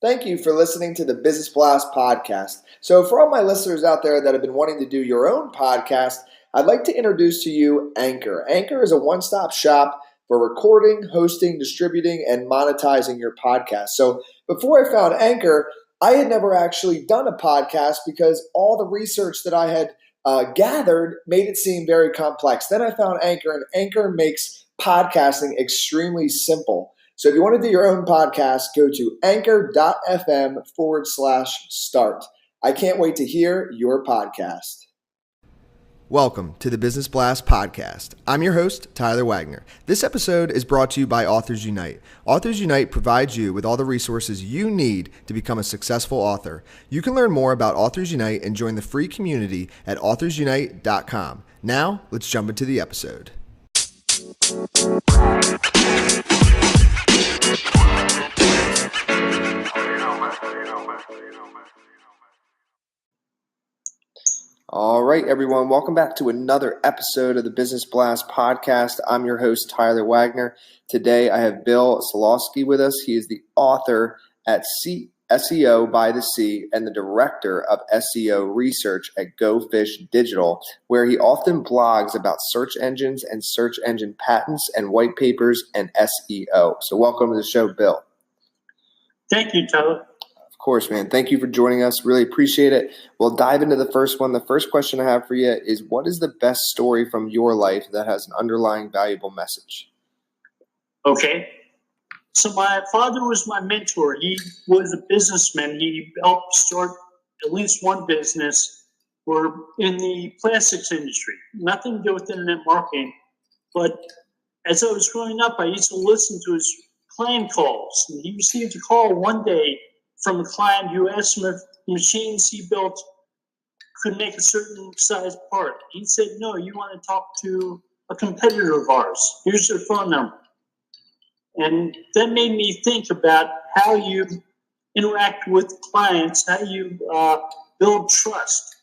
Thank you for listening to the Business Blast podcast. So for all my listeners out there that have been wanting to do your own podcast, I'd like to introduce to you Anchor. Anchor is a one-stop shop for recording, hosting, distributing, and monetizing your podcast. So before I found Anchor, I had never actually done a podcast because all the research that I had gathered made it seem very complex. Then I found Anchor, and Anchor makes podcasting extremely simple. So if you want to do your own podcast, go to anchor.fm/start. I can't wait to hear your podcast. Welcome to the Business Blast podcast. I'm your host, Tyler Wagner. This episode is brought to you by Authors Unite. Authors Unite provides you with all the resources you need to become a successful author. You can learn more about Authors Unite and join the free community at authorsunite.com. Now, let's jump into the episode. All right, everyone. Welcome back to another episode of the Business Blast podcast. I'm your host, Tyler Wagner. Today, I have Bill Slawski with us. He is the author at SEO By The Sea and the director of SEO research at Go Fish Digital, where he often blogs about search engines and search engine patents and white papers and SEO. So welcome to the show, Bill. Thank you, Tyler. Of course, man. Thank you for joining us. Really appreciate it. We'll dive into the first one. The first question I have for you is, what is the best story from your life that has an underlying valuable message? Okay. So my father was my mentor. He was a businessman. He helped start at least one business in the plastics industry. Nothing to do with internet marketing. But as I was growing up, I used to listen to his client calls. And he received a call one day from a client who asked him if the machines he built could make a certain size part. He said, no, you want to talk to a competitor of ours. Here's their phone number. And that made me think about how you interact with clients, how you build trust,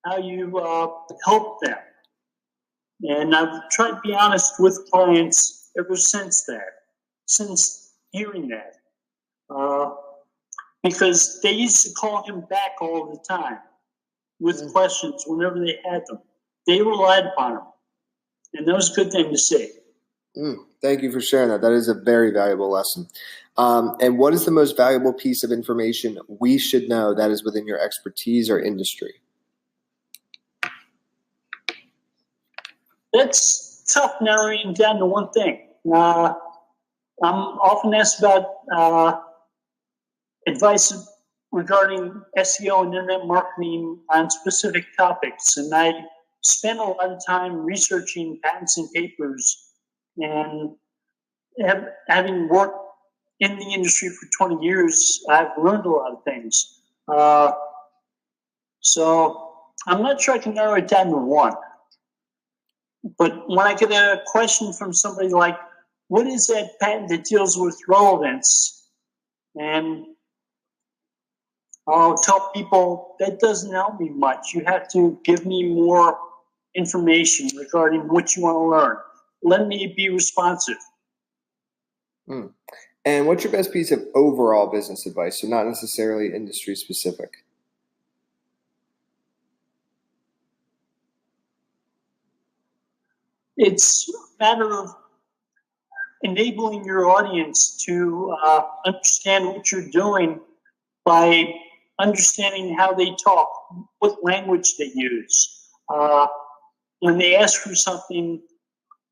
how you help them. And I've tried to be honest with clients ever since hearing that. Because they used to call him back all the time with questions whenever they had them. They relied upon him. And that was a good thing to see. Thank you for sharing that. That is a very valuable lesson. And what is the most valuable piece of information we should know that is within your expertise or industry? That's tough narrowing down to one thing. I'm often asked about advice regarding SEO and internet marketing on specific topics. And I spend a lot of time researching patents and papers, and having worked in the industry for 20 years, I've learned a lot of things. So I'm not sure I can narrow it down to one. But when I get a question from somebody like, what is that patent that deals with relevance? And I'll tell people that doesn't help me much. You have to give me more information regarding what you want to learn. Let me be responsive. And what's your best piece of overall business advice? So not necessarily industry specific. It's a matter of enabling your audience to understand what you're doing by understanding how they talk, what language they use. When they ask for something,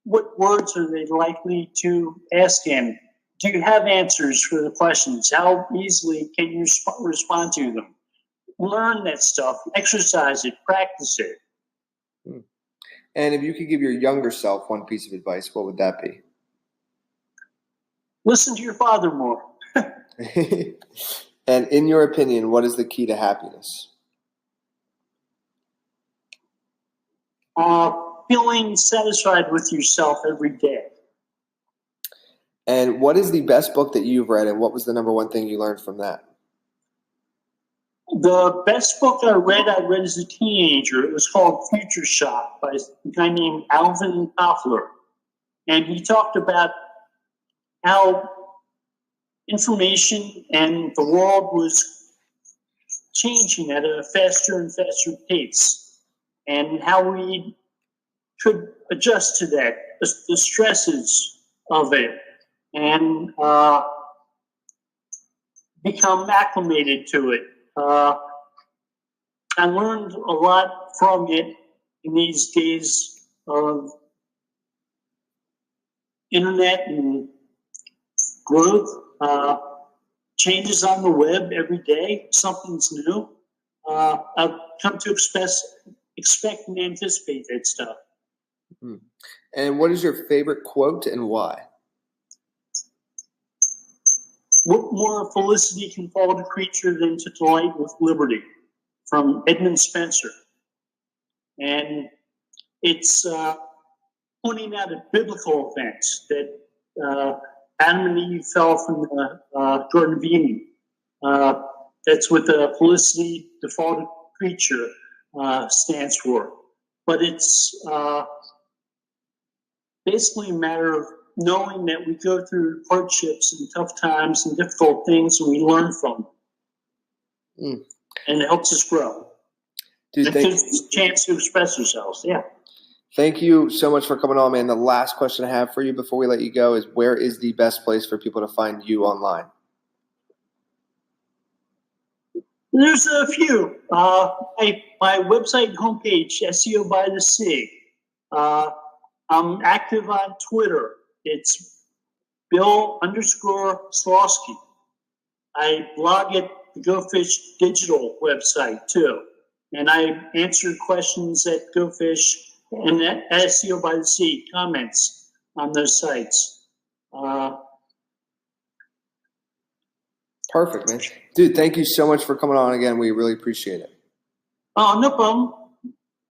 what words are they likely to ask in? Do you have answers for the questions? How easily can you respond to them? Learn that stuff, exercise it, practice it. And if you could give your younger self one piece of advice, what would that be? Listen to your father more. And in your opinion, what is the key to happiness? Feeling satisfied with yourself every day. And what is the best book that you've read, and what was the number one thing you learned from that? The best book I read as a teenager. It was called Future Shock by a guy named Alvin Toffler. And he talked about how information, and the world was changing at a faster and faster pace, and how we could adjust to that, the stresses of it, and become acclimated to it. I learned a lot from it in these days of internet and growth. Changes on the web every day, something's new. I've come to expect and anticipate that stuff. And what is your favorite quote and why? What more felicity can fall to creature than to delight with liberty? From Edmund Spencer. And it's pointing out a biblical event that Adam and Eve fell from the Garden of Eden. That's what the felicity, defaulted creature, stands for. But it's basically a matter of knowing that we go through hardships and tough times and difficult things, and we learn from them. And it helps us grow. Dude, it gives us a chance to express ourselves. Yeah. Thank you so much for coming on, man. The last question I have for you before we let you go is, where is the best place for people to find you online? There's a few. My website and homepage, SEO By The Sea. I'm active on Twitter. It's Bill_Slawski. I blog at the Go Fish digital website too. And I answer questions at Go Fish and at SEO By The Sea comments on those sites. Perfect, man. Dude, thank you so much for coming on again. We really appreciate it. Oh, no problem.